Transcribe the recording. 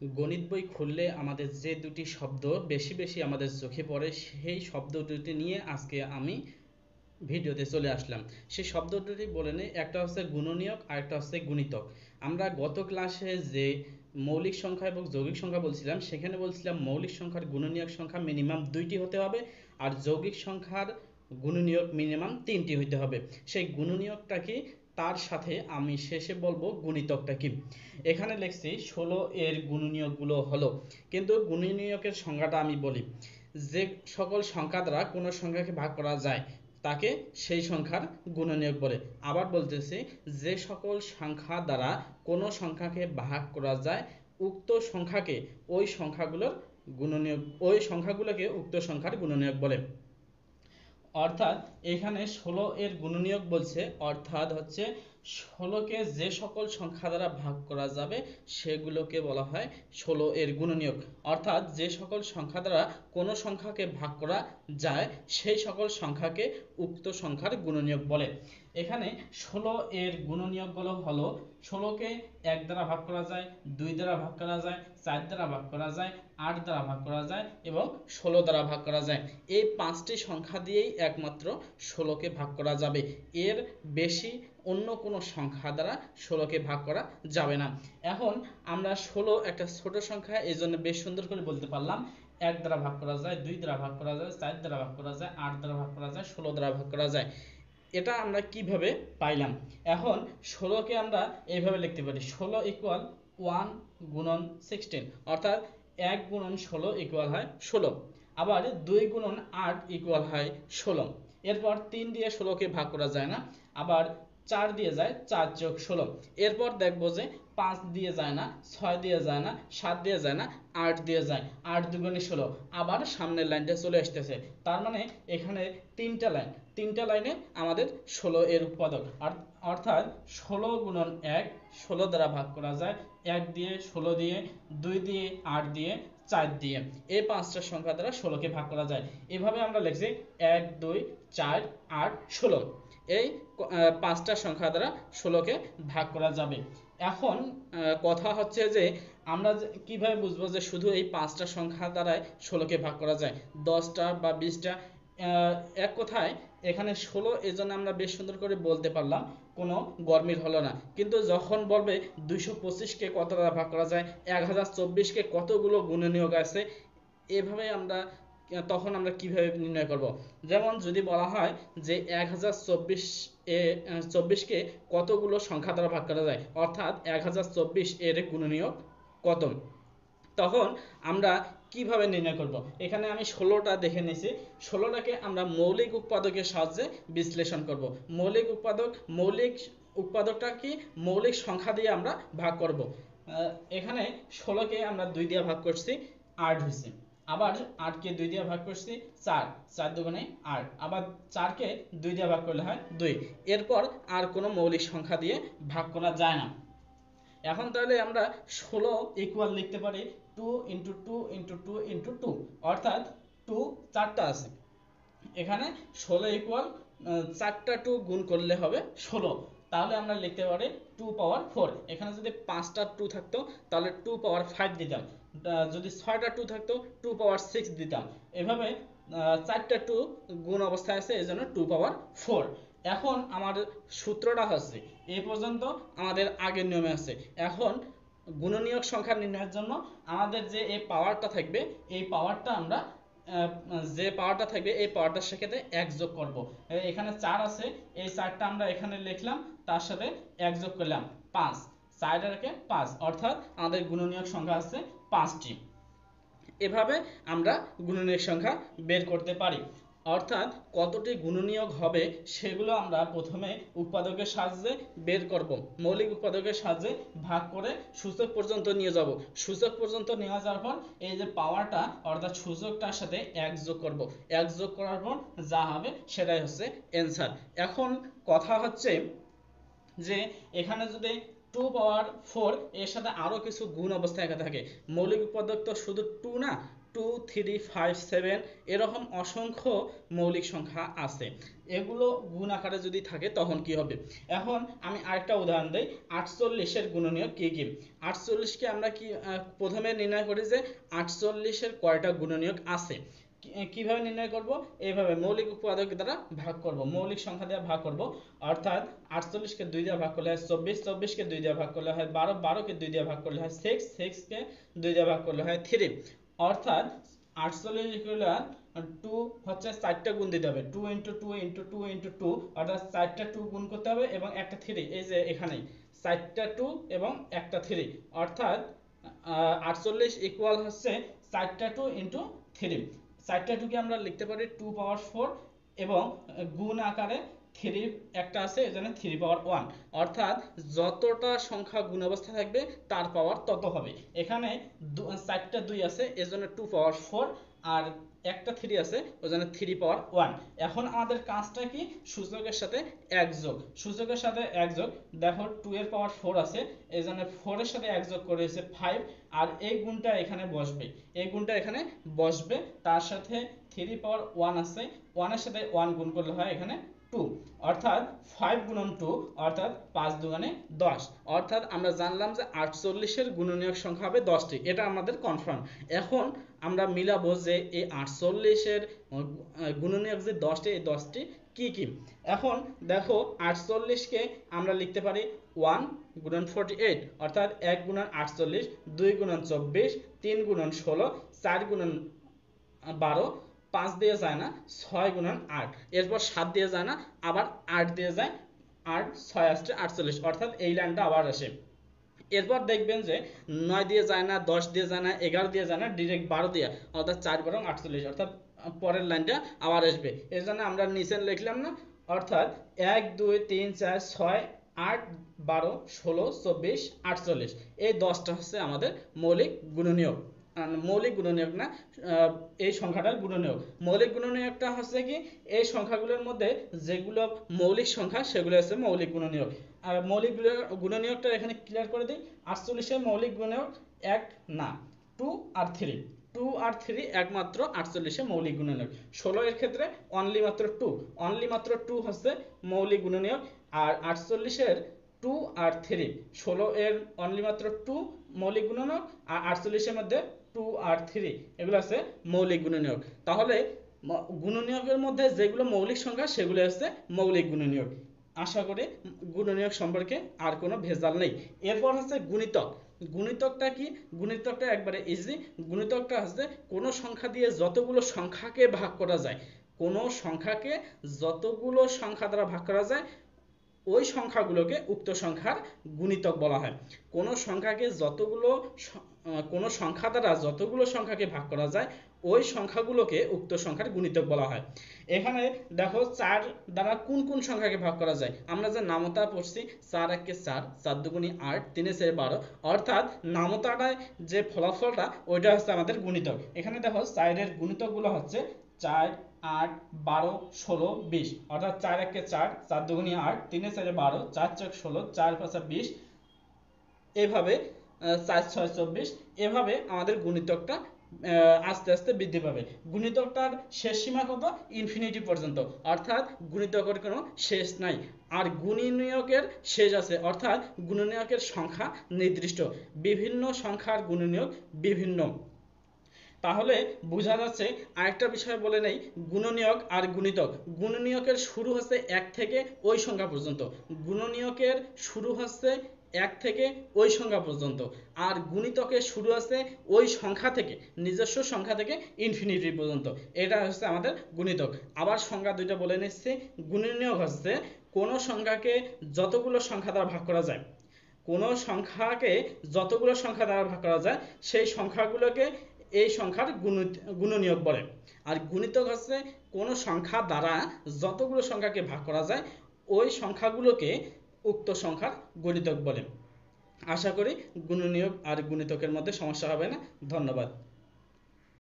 গণিত বই খুললে আমাদের যে দুটি শব্দ বেশি বেশি আমাদের চোখে পড়ে সেই শব্দ দুটি নিয়ে আজকে আমি ভিডিওতে চলে আসলাম। সেই শব্দ দুটি বলে নিই, একটা হচ্ছে গুণনীয়ক আর একটা হচ্ছে গুণিতক। আমরা গত ক্লাসে যে মৌলিক সংখ্যা এবং যৌগিক সংখ্যা বলছিলাম, সেখানে বলছিলাম মৌলিক সংখ্যার গুণনীয়ক সংখ্যা মিনিমাম 2টি হতে হবে আর যৌগিক সংখ্যার গুণনীয়ক মিনিমাম 3টি হতে হবে। সেই গুণনীয়কটা কি, তার সাথে আমি শেষে বলবো গুণিতকটা কি। এখানে লিখছি 16 এর গুণনীয়কগুলো হলো, কিন্তু গুণনীয়কের সংজ্ঞাটা আমি বলি। যে সকল সংখ্যা দ্বারা কোনো সংখ্যাকে ভাগ করা যায় তাকে সেই সংখ্যার গুণনীয়ক বলে। আবার বলতেছি, যে সকল সংখ্যা দ্বারা কোনো সংখ্যাকে ভাগ করা যায় উক্ত সংখ্যাকে ওই সংখ্যাগুলোর গুণনীয়ক, ওই সংখ্যাগুলোকে উক্ত সংখ্যার গুণনীয়ক বলে। অর্থাৎ এখানে 16 এর গুণনীয়ক বলছে, অর্থাৎ হচ্ছে 16কে যে সকল সংখ্যা দ্বারা ভাগ করা যাবে সেগুলোকে বলা হয় 16 এর গুণনীয়ক। অর্থাৎ যে সকল সংখ্যা দ্বারা কোনো সংখ্যাকে ভাগ করা যায় সেই সকল সংখ্যাকে উক্ত সংখ্যার গুণনীয়ক বলে। এখানে 16 এর গুণনীয়কগুলো হলো, 16কে 1 দ্বারা ভাগ করা যায়, 2 দ্বারা ভাগ করা যায়, 4 দ্বারা ভাগ করা যায়, 8 দ্বারা ভাগ করা যায় এবং 16 দ্বারা ভাগ করা যায়। এই 5টি সংখ্যা দিয়েই একমাত্র 16কে ভাগ করা যাবে, এর বেশি অন্য কোনো সংখ্যা দ্বারা 16কে ভাগ করা যাবে না। এখন আমরা 16 একটা ছোট সংখ্যা, এই জন্য বেশ সুন্দর করে বলতে পারলাম। 1 দ্বারা ভাগ করা যায়, 2 দ্বারা ভাগ করা যায়, 4 দ্বারা ভাগ করা যায়, 8 দ্বারা ভাগ করা যায়, 16 দ্বারা ভাগ করা যায়। এটা আমরা কিভাবে পাইলাম? এখন 16কে আমরা এইভাবে লিখতে পারি, 16 ইকুয়াল 1 গুণন 16, অর্থাৎ 1 গুণন 16 ইকুয়াল হয় 16। আবার 2 গুণন 8 ইকুয়াল হয় 16। এরপর 3 দিয়ে 16কে ভাগ করা যায় না, আবার 4 দিয়ে যায়, 4 যোগ 16। এরপর দেখবো যে 5 দিয়ে যায় না, 6 দিয়ে যায় না, 7 দিয়ে যায় না, 8 দিয়ে যায়, 8 দুগুণে 16। আবার সামনের লাইনটা চলে আসতেছে, তার মানে এখানে তিনটা লাইনে আমাদের 16 এর উৎপাদক। অর্থাৎ 16 গুণন 1 16 দ্বারা ভাগ করা যায়, 1 দিয়ে, 16 দিয়ে, 2 দিয়ে, 8 দিয়ে, 4 দিয়ে, এই 5টা সংখ্যা দ্বারা 16কে ভাগ করা যায়। এভাবে আমরা লিখছি 1 2 4 8 16, এই 5টা সংখ্যা দ্বারা 16কে ভাগ করা যাবে। এখন কথা হচ্ছে যে আমরা কিভাবে বুঝবো যে শুধু এই 5টা সংখ্যা দ্বারাই 16কে ভাগ করা যায়, 10টা বা 20টা? এক কথায় এখানে 16, এই জন্য আমরা বেশ সুন্দর করে বলতে পারলাম, কোনো গরমিল হলো না। কিন্তু যখন বলবে 225কে কত দ্বারা ভাগ করা যায়, 1024কে কতগুলো গুণনীয়ক আছে, এভাবে আমরা তখন আমরা কিভাবে নির্ণয় করব? যেমন যদি বলা হয় যে 1024কে কতগুলো সংখ্যা দ্বারা ভাগ করা যায়, অর্থাৎ 1024 এর গুণনীয়ক কত, তখন আমরা কিভাবে নির্ণয় করব? এখানে আমি 16টা দেখে নিয়েছি, 16টাকে আমরা মৌলিক উৎপাদকের সাহায্যে বিশ্লেষণ করব। মৌলিক উৎপাদকটা কি, মৌলিক সংখ্যা দিয়ে আমরা ভাগ করব। এখানে 16কে আমরা 2 দিয়ে ভাগ করছি, 8 হয়েছে। আবার 8কে 2 দিয়ে ভাগ করছি, 4, 4 দুগুণে 8, আবার 4কে 2 দিয়ে ভাগ করলে হয় 2। এরপর আর কোনো মৌলিক সংখ্যা দিয়ে ভাগ করা যায় না। এখন তাহলে আমরা 16 ইকুয়াল লিখতে পারি 2 ইন্টু 2 ইন্টু 2 ইন্টু 2, অর্থাৎ 2 4টা আছে। এখানে 16 ইকুয়াল 4টা 2 গুণ করলে হবে 16, তাহলে আমরা লিখতে পারি 2 পাওয়ার 4। এখানে যদি 5টা 2 থাকতো তাহলে 2 পাওয়ার 5 দিতাম, যদি 6টা 2 থাকতো 2 পাওয়ার 6 দিতাম। এভাবে 4টা 2 গুণ অবস্থায় আছে, এই জন্য 2 পাওয়ার 4। এখন আমার সূত্রটা হচ্ছে এই পর্যন্ত আমাদের আগের নিয়মে আছে। এখন গুণনীয়ক সংখ্যা নির্ণয়ের জন্য আমাদের যে এই পাওয়ারটা থাকবে, এই পাওয়ারটা আমরা এই পাওয়ারটার সাথে 1 যোগ করব। এখানে 4 আছে, এই 4টা আমরা এখানে লিখলাম, তার সাথে 1 যোগ করলাম 5, 4 আর 1 5, অর্থাৎ আমাদের গুণনীয়ক সংখ্যা আছে 5টি। এভাবে আমরা গুণনীয়ক সংখ্যা বের করতে পারি। অর্থাৎ কতটি গুণনীয়ক হবে সেগুলো আমরা প্রথমে উৎপাদকের সাহায্যে বের করব, মৌলিক উৎপাদকের সাহায্যে ভাগ করে সূচক পর্যন্ত নিয়ে যাব। সূচক পর্যন্ত নিয়ে যাওয়ার পর এই যে পাওয়ারটা, অর্থাৎ সূচকটার সাথে 1 যোগ করব, 1 যোগ করার পর যা হবে সেটাই হচ্ছে অ্যান্সার। এখন কথা হচ্ছে যে এখানে যদি টু পাওয়ার 4 এর সাথে আরো কিছু গুণ অবস্থায় থাকে। মৌলিক উৎপাদক তো শুধু 2 না, 2, 3, 5, 7 এরকম অসংখ্য মৌলিক সংখ্যা আছে। এগুলো গুণ আকারে যদি থাকে তখন কি হবে? এখন আমি আরেকটা উদাহরণ দেই। 48 এর গুণনীয়ক কি কি? 48 কে আমরা কি প্রথমে নির্ণয় করি যে 48 এর কয়টা গুণনীয়ক আছে। কিভাবে নির্ণয় করব? এইভাবে মৌলিক উৎপাদক দ্বারা ভাগ করব, মৌলিক সংখ্যা দিয়ে ভাগ করব। অর্থাৎ 48 কে 2 দিয়ে ভাগ করলে হয় 24, 24 কে 2 দিয়ে ভাগ করলে হয় 12, 12 কে 2 দিয়ে ভাগ করলে হয় 6, 6 কে 2 দিয়ে ভাগ করলে হয় 3। অর্থাৎ 48 ইকুয়াল 2 হচ্ছে 4টা গুণ দিতে হবে, 2 * 2 * 2 * 2, অর্থাৎ 4টা 2 গুণ করতে হবে এবং একটা 3, এই যে এখানে 4টা 2 এবং একটা 3, অর্থাৎ 48 ইকুয়াল হচ্ছে 4টা 2 * 3। 4টা 2 কে আমরা লিখতে পারি 2 পাওয়ার 4 এবং গুণ আকারে 3 একটা আছে, এজন্য 3 পাওয়ার 1। অর্থাৎ যতটা সংখ্যা গুণ অবস্থা থাকবে তার পাওয়ার তত হবে। এখানে 4টা 2 আছে এজন্য 2 পাওয়ার 4, আর একটা 3 আছে ওজন্য 3 পাওয়ার 1। এখন আমাদের কাজটা কি? সূচকের সাথে এক যোগ, সূচকের সাথে এক যোগ। দেখো 2 এর পাওয়ার 4 আছে, এজন্য 4 এর সাথে এক যোগ করে হচ্ছে 5, আর এই গুণটা এখানে বসবে, এই গুণটা এখানে বসবে। তার সাথে 3 পাওয়ার 1 আছে, 1 এর সাথে 1 গুণ করলে হয় এখানে 2, অর্থাৎ 5 গুণন 2 অর্থাৎ 5 দুগুণে 10। অর্থাৎ আমরা জানলাম যে 48 এর গুণনীয়ক সংখ্যা হবে 10টি, এটা আমাদের কনফার্ম। এখন আমরা মিলাবো যে এই 48 এর গুণনীয়ক যে 10টি, এই 10টি কি কি। এখন দেখো 48 কে আমরা লিখতে পারি 1 গুণন 48, অর্থাৎ 1 গুণন 48, 2 গুণন 24, 3 গুণন 16, 4 গুণন 12, 5 দিয়ে যায় না, 6 গুণন 8, এরপর 7 দিয়ে যায় না, আবার 8 দিয়ে যায়, 8 6 আসছে 48, অর্থাৎ এই লাইনটা আবার আসে। এরপর দেখবেন যে 9 দিয়ে যায় না, 10 দিয়ে যায় না, 11 দিয়ে যায় না, ডিরেক্ট 12 দিয়ে, অর্থাৎ 4 × 48, অর্থাৎ পরের লাইনটা আবার আসবে। এর জন্য আমরা নিচে লিখলাম না, অর্থাৎ 1 2 3 4 6 8 12 16 24 48, এই 10টা হচ্ছে আমাদের মৌলিক গুণনীয়ক। মৌলিক গুণনীয়ক না, এই সংখ্যাটার গুণনীয়ক। মৌলিক গুণনীয়কটা হচ্ছে কি, এই সংখ্যাগুলোর মধ্যে যেগুলো মৌলিক সংখ্যা সেগুলো হচ্ছে মৌলিক গুণনীয়ক। আর মৌলিক গুণনীয়কটা এখানে ক্লিয়ার করে দিই। 48 এর মৌলিক গুণনীয়ক 1 না, 2 আর 3, 2 আর 3 একমাত্র 48 এর মৌলিক গুণনীয়ক। 16 এর ক্ষেত্রে অনলি মাত্র 2, অনলি মাত্র 2 হচ্ছে মৌলিক গুণনীয়ক। আর 48 এর 2 আর 3, 16 এর অনলি মাত্র 2 মৌলিক গুণনীয়ক, আর 48 এর মধ্যে 2 আর 3 এগুলো আছে মৌলিক গুণনীয়ক। তাহলে গুণনীয়কের মধ্যে যেগুলো মৌলিক সংখ্যা সেগুলো হচ্ছে মৌলিক গুণনীয়ক। আশা করি গুণনীয়ক সম্পর্কে আর কোনো ভেজাল নেই। এরপর হচ্ছে গুণিতক। গুণিতকটা কি? গুণিতকটা একবারে ইজি। গুণিতকটা হচ্ছে কোনো সংখ্যা দিয়ে যতগুলো সংখ্যাকে ভাগ করা যায়, কোনো সংখ্যাকে যতগুলো সংখ্যা দ্বারা ভাগ করা যায় ওই সংখ্যাগুলোকে উক্ত সংখ্যার গুণিতক বলা হয়। কোনো সংখ্যাকে কোনো সংখ্যা দ্বারা যতগুলো সংখ্যাকে ভাগ করা যায় ওই সংখ্যাগুলোকে উক্ত সংখ্যার গুণিতক বলা হয়। এখানে দেখো 4 দ্বারা কোন কোন সংখ্যাকে ভাগ করা যায়, আমরা যে নামতা পড়ছি 4 × 1 = 4, 4 × 2 = 8, 3 × 4 = 12, অর্থাৎ নামতাটায় যে ফলাফলটা ওইটা হচ্ছে আমাদের গুণিতক। এখানে দেখো 4 এর গুণিতকগুলো হচ্ছে 4 8 12 16 20, অর্থাৎ 4 × 1 = 4, 4 × 2 = 8, 3 × 4 = 12, 4 × 4 = 16, 4 × 5 = 20, এভাবে 4 × 6 = 24, এভাবে আমাদের গুণিতকটা আস্তে আস্তে বৃদ্ধি পাবে। গুণিতকটার শেষ সীমা কত? ইনফিনিটি পর্যন্ত, অর্থাৎ গুণিতকের কোনো শেষ নাই। আর গুণনীয়কের শেষ আছে, অর্থাৎ গুণনীয়কের সংখ্যা নির্দিষ্ট, বিভিন্ন সংখ্যার গুণনীয়ক বিভিন্ন। তাহলে বোঝা যাচ্ছে, আরেকটা বিষয় বলে নেই, গুণনীয়ক আর গুণিতক। গুণনীয়কের শুরু হচ্ছে 1 থেকে ওই সংখ্যা পর্যন্ত, গুণনীয়কের শুরু হচ্ছে 1 থেকে ওই সংখ্যা পর্যন্ত, আর গুণিতকের শুরু আছে ওই সংখ্যা থেকে, নিজস্ব সংখ্যা থেকে ইনফিনিটি পর্যন্ত। এটা হচ্ছে আমাদের গুণিতক। আবার সংখ্যা দুইটা বলে নিচ্ছি। গুণনীয়ক হচ্ছে কোনো সংখ্যাকে যতগুলো সংখ্যা দ্বারা ভাগ করা যায়, কোনো সংখ্যাকে যতগুলো সংখ্যা দ্বারা ভাগ করা যায় সেই সংখ্যাগুলোকে এই সংখ্যার গুণনীয়ক বলে। আর গুণিতক হচ্ছে কোনো সংখ্যা দ্বারা যতগুলো সংখ্যাকে ভাগ করা যায় ওই সংখ্যাগুলোকে উক্ত সংখ্যার গুণিতক বলে। আশা করি গুণনীয়ক আর গুণিতকের মধ্যে সমস্যা হবে না। ধন্যবাদ।